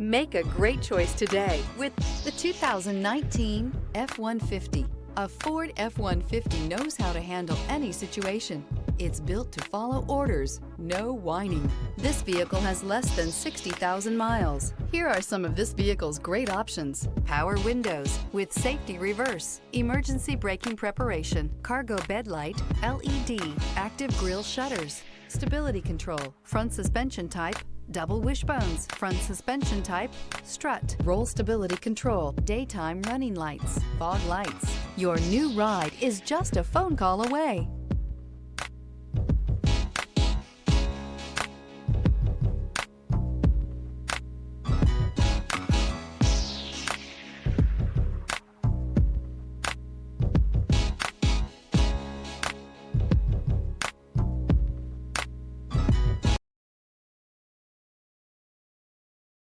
Make a great choice today with The 2019 F-150. A Ford F-150 knows how to handle any situation. It's built to follow orders, no whining. This vehicle has less than 60,000 miles. Here are some of this vehicle's great options: power windows with safety reverse, emergency braking preparation, cargo bed light, LED, active grille shutters, stability control, front suspension type, double wishbones, front suspension type, strut, roll stability control, daytime running lights, fog lights. Your new ride is just a phone call away.